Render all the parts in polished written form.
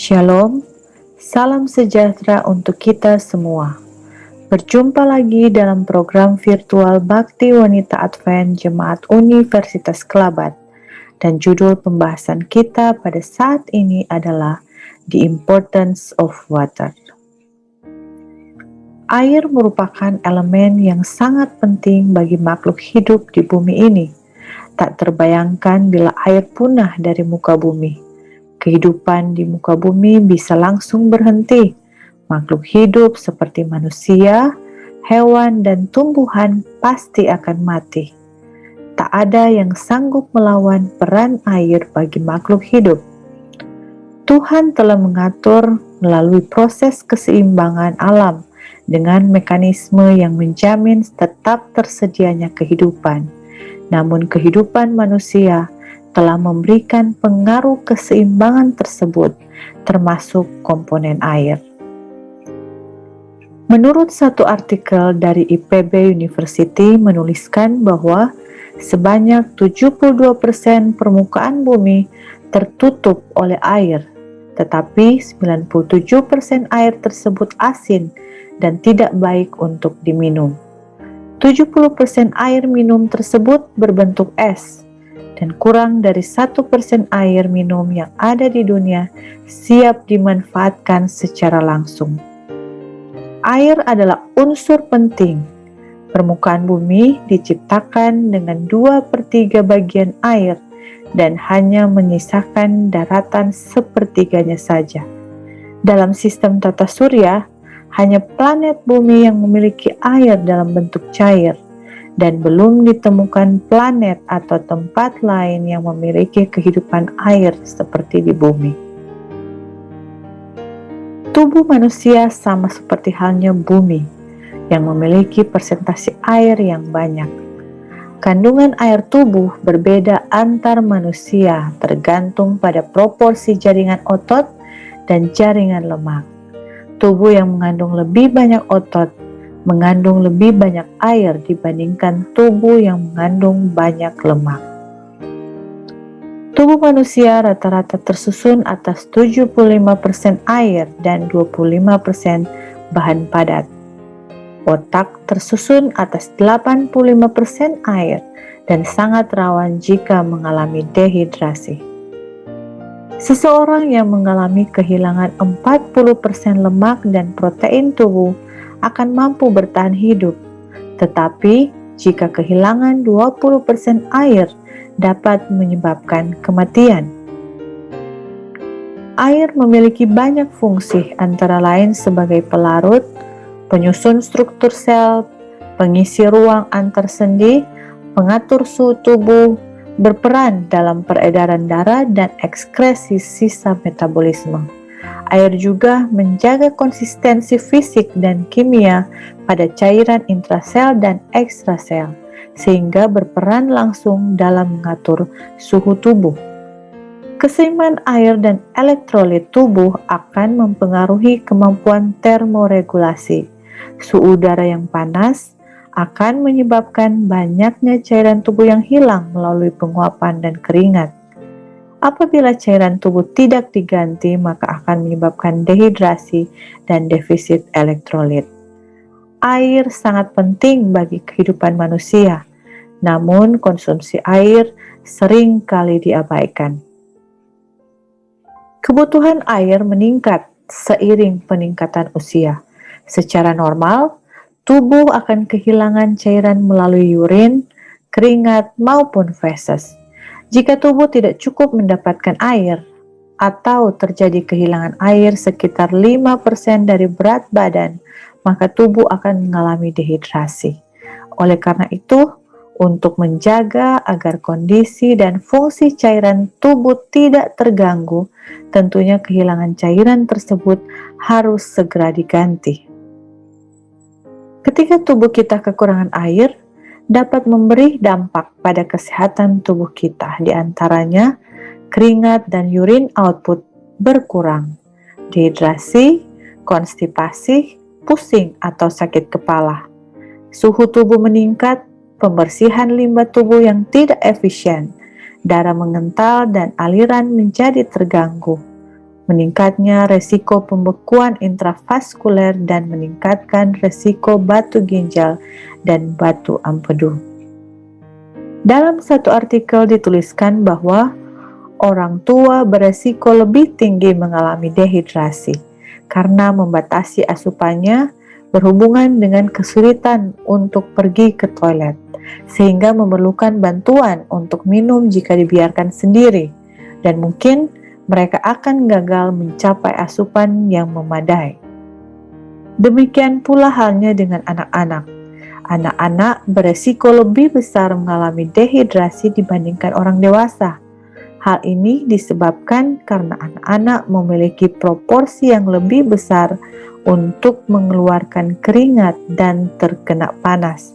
Shalom, salam sejahtera untuk kita semua. Berjumpa lagi dalam program virtual Bakti Wanita Advent Jemaat Universitas Kelabat. Dan judul pembahasan kita pada saat ini adalah The Importance of Water. Air merupakan elemen yang sangat penting bagi makhluk hidup di bumi ini. Tak terbayangkan bila air punah dari muka bumi. Kehidupan di muka bumi bisa langsung berhenti. Makhluk hidup seperti manusia, hewan, dan tumbuhan pasti akan mati. Tak ada yang sanggup melawan peran air bagi makhluk hidup. Tuhan telah mengatur melalui proses keseimbangan alam dengan mekanisme yang menjamin tetap tersedianya kehidupan. Namun kehidupan manusia telah memberikan pengaruh keseimbangan tersebut, termasuk komponen air. Menurut satu artikel dari IPB University menuliskan bahwa sebanyak 72% permukaan bumi tertutup oleh air, tetapi 97% air tersebut asin dan tidak baik untuk diminum. 70% air minum tersebut berbentuk es, dan kurang dari 1% air minum yang ada di dunia siap dimanfaatkan secara langsung. Air adalah unsur penting. Permukaan bumi diciptakan dengan 2/3 bagian air dan hanya menyisakan daratan sepertiganya saja. Dalam sistem tata surya, hanya planet bumi yang memiliki air dalam bentuk cair, dan belum ditemukan planet atau tempat lain yang memiliki kehidupan air seperti di bumi. Tubuh manusia sama seperti halnya bumi, yang memiliki persentase air yang banyak. Kandungan air tubuh berbeda antar manusia tergantung pada proporsi jaringan otot dan jaringan lemak. Tubuh yang mengandung lebih banyak otot mengandung lebih banyak air dibandingkan tubuh yang mengandung banyak lemak. Tubuh manusia rata-rata tersusun atas 75% air dan 25% bahan padat. Otak tersusun atas 85% air dan sangat rawan jika mengalami dehidrasi. Seseorang yang mengalami kehilangan 40% lemak dan protein tubuh akan mampu bertahan hidup, tetapi jika kehilangan 20% air dapat menyebabkan kematian. Air memiliki banyak fungsi, antara lain sebagai pelarut, penyusun struktur sel, pengisi ruang antar sendi, pengatur suhu tubuh, berperan dalam peredaran darah dan ekskresi sisa metabolisme. Air juga menjaga konsistensi fisik dan kimia pada cairan intrasel dan ekstrasel, sehingga berperan langsung dalam mengatur suhu tubuh. Keseimbangan air dan elektrolit tubuh akan mempengaruhi kemampuan termoregulasi. Suhu udara yang panas akan menyebabkan banyaknya cairan tubuh yang hilang melalui penguapan dan keringat. Apabila cairan tubuh tidak diganti, maka akan menyebabkan dehidrasi dan defisit elektrolit. Air sangat penting bagi kehidupan manusia, namun konsumsi air sering kali diabaikan. Kebutuhan air meningkat seiring peningkatan usia. Secara normal, tubuh akan kehilangan cairan melalui urin, keringat, maupun feses. Jika tubuh tidak cukup mendapatkan air, atau terjadi kehilangan air sekitar 5% dari berat badan, maka tubuh akan mengalami dehidrasi. Oleh karena itu, untuk menjaga agar kondisi dan fungsi cairan tubuh tidak terganggu, tentunya kehilangan cairan tersebut harus segera diganti. Ketika tubuh kita kekurangan air, dapat memberi dampak pada kesehatan tubuh kita, di antaranya keringat dan urin output berkurang, dehidrasi, konstipasi, pusing atau sakit kepala, suhu tubuh meningkat, pembersihan limbah tubuh yang tidak efisien, darah mengental dan aliran menjadi terganggu, meningkatnya resiko pembekuan intravaskuler dan meningkatkan resiko batu ginjal dan batu empedu. Dalam satu artikel dituliskan bahwa orang tua beresiko lebih tinggi mengalami dehidrasi karena membatasi asupannya berhubungan dengan kesulitan untuk pergi ke toilet, sehingga memerlukan bantuan untuk minum jika dibiarkan sendiri, dan mungkin mereka akan gagal mencapai asupan yang memadai. Demikian pula halnya dengan anak-anak. Anak-anak beresiko lebih besar mengalami dehidrasi dibandingkan orang dewasa. Hal ini disebabkan karena anak-anak memiliki proporsi yang lebih besar untuk mengeluarkan keringat dan terkena panas.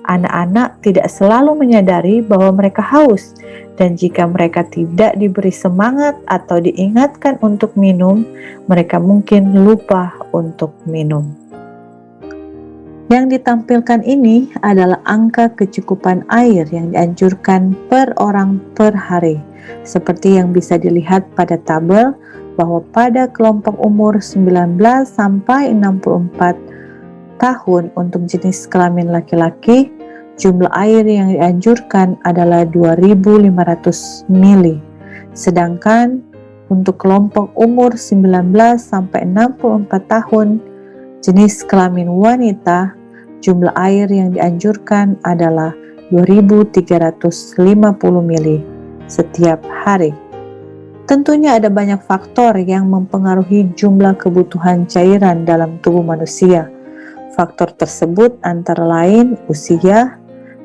Anak-anak tidak selalu menyadari bahwa mereka haus, dan jika mereka tidak diberi semangat atau diingatkan untuk minum, mereka mungkin lupa untuk minum. Yang ditampilkan ini adalah angka kecukupan air yang dianjurkan per orang per hari. Seperti yang bisa dilihat pada tabel bahwa pada kelompok umur 19 sampai 64 tahun untuk jenis kelamin laki-laki, jumlah air yang dianjurkan adalah 2.500 mili. Sedangkan untuk kelompok umur 19 sampai 64 tahun, jenis kelamin wanita, jumlah air yang dianjurkan adalah 2.350 mili setiap hari. Tentunya ada banyak faktor yang mempengaruhi jumlah kebutuhan cairan dalam tubuh manusia. Faktor tersebut antara lain usia,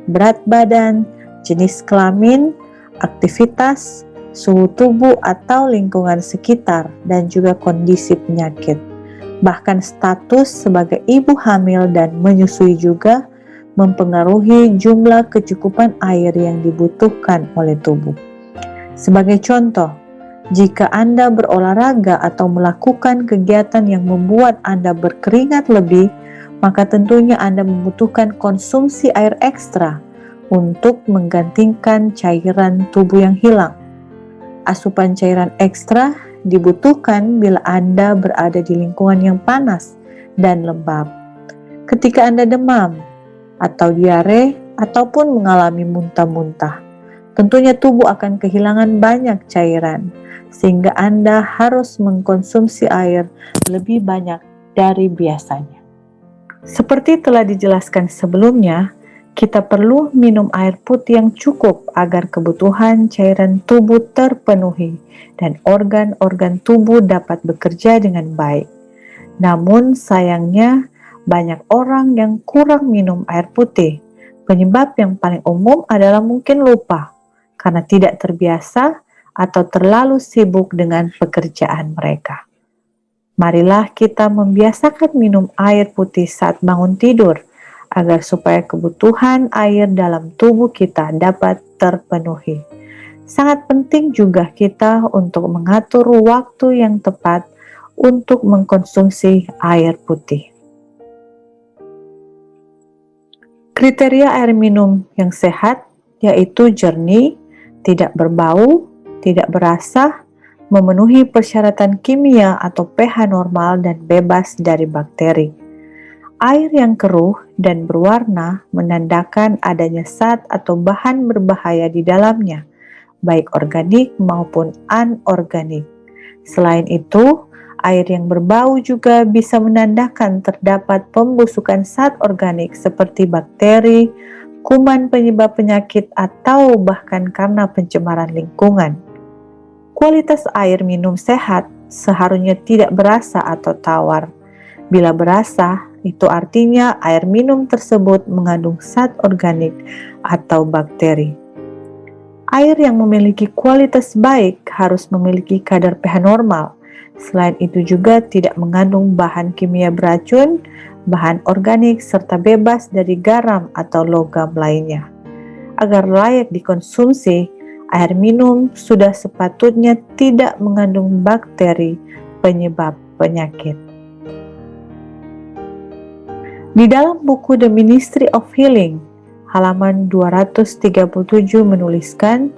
berat badan, jenis kelamin, aktivitas, suhu tubuh atau lingkungan sekitar, dan juga kondisi penyakit. Bahkan status sebagai ibu hamil dan menyusui juga mempengaruhi jumlah kecukupan air yang dibutuhkan oleh tubuh. Sebagai contoh, jika Anda berolahraga atau melakukan kegiatan yang membuat Anda berkeringat lebih, maka tentunya Anda membutuhkan konsumsi air ekstra untuk menggantikan cairan tubuh yang hilang. Asupan cairan ekstra dibutuhkan bila Anda berada di lingkungan yang panas dan lembab. Ketika Anda demam atau diare ataupun mengalami muntah-muntah, tentunya tubuh akan kehilangan banyak cairan, sehingga Anda harus mengkonsumsi air lebih banyak dari biasanya. Seperti telah dijelaskan sebelumnya, kita perlu minum air putih yang cukup agar kebutuhan cairan tubuh terpenuhi dan organ-organ tubuh dapat bekerja dengan baik. Namun sayangnya, banyak orang yang kurang minum air putih. Penyebab yang paling umum adalah mungkin lupa, karena tidak terbiasa atau terlalu sibuk dengan pekerjaan mereka. Marilah kita membiasakan minum air putih saat bangun tidur, agar supaya kebutuhan air dalam tubuh kita dapat terpenuhi. Sangat penting juga kita untuk mengatur waktu yang tepat untuk mengkonsumsi air putih. Kriteria air minum yang sehat yaitu jernih, tidak berbau, tidak berasa, memenuhi persyaratan kimia atau pH normal dan bebas dari bakteri. Air yang keruh dan berwarna menandakan adanya zat atau bahan berbahaya di dalamnya, baik organik maupun anorganik. Selain itu, air yang berbau juga bisa menandakan terdapat pembusukan zat organik seperti bakteri, kuman penyebab penyakit, atau bahkan karena pencemaran lingkungan. Kualitas air minum sehat seharusnya tidak berasa atau tawar. Bila berasa, itu artinya air minum tersebut mengandung zat organik atau bakteri. Air yang memiliki kualitas baik harus memiliki kadar pH normal. Selain itu juga tidak mengandung bahan kimia beracun, bahan organik, serta bebas dari garam atau logam lainnya. Agar layak dikonsumsi, air minum sudah sepatutnya tidak mengandung bakteri penyebab penyakit. Di dalam buku The Ministry of Healing, halaman 237 menuliskan,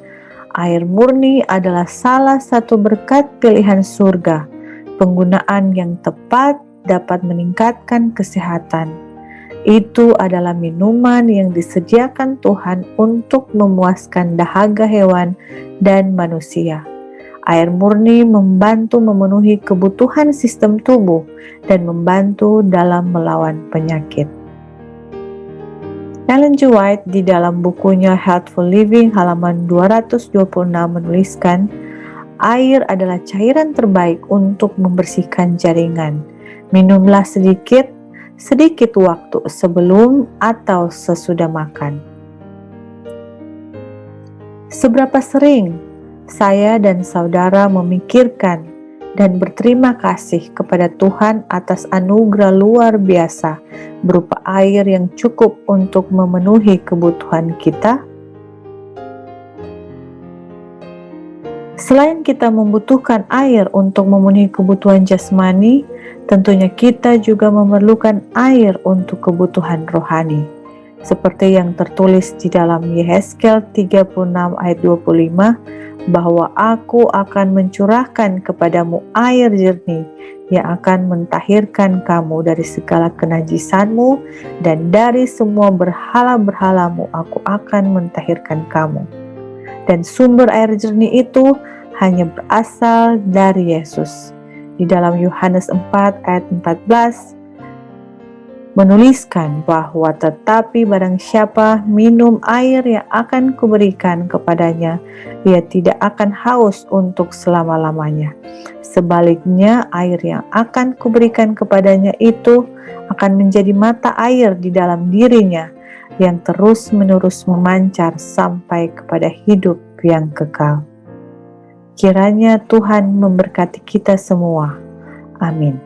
Air murni adalah salah satu berkat pilihan surga. Penggunaan yang tepat dapat meningkatkan kesehatan. Itu adalah minuman yang disediakan Tuhan untuk memuaskan dahaga hewan dan manusia. Air murni membantu memenuhi kebutuhan sistem tubuh dan membantu dalam melawan penyakit. Ellen G. White di dalam bukunya Healthful Living halaman 226 menuliskan, air adalah cairan terbaik untuk membersihkan jaringan. Minumlah sedikit waktu sebelum atau sesudah makan. Seberapa sering saya dan saudara memikirkan dan berterima kasih kepada Tuhan atas anugerah luar biasa berupa air yang cukup untuk memenuhi kebutuhan kita? Selain kita membutuhkan air untuk memenuhi kebutuhan jasmani, tentunya kita juga memerlukan air untuk kebutuhan rohani. Seperti yang tertulis di dalam Yehezkel 36 ayat 25, bahwa aku akan mencurahkan kepadamu air jernih yang akan mentahirkan kamu dari segala kenajisanmu, dan dari semua berhala-berhalamu aku akan mentahirkan kamu. Dan sumber air jernih itu hanya berasal dari Yesus. Di dalam Yohanes 4 ayat 14 menuliskan bahwa tetapi barang siapa minum air yang akan kuberikan kepadanya, ia tidak akan haus untuk selama-lamanya. Sebaliknya, air yang akan kuberikan kepadanya itu akan menjadi mata air di dalam dirinya yang terus-menerus memancar sampai kepada hidup yang kekal. Kiranya Tuhan memberkati kita semua. Amin.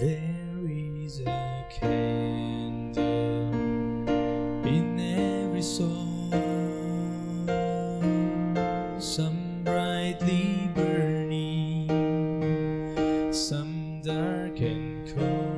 There is a candle in every soul, some brightly burning, some dark and cold.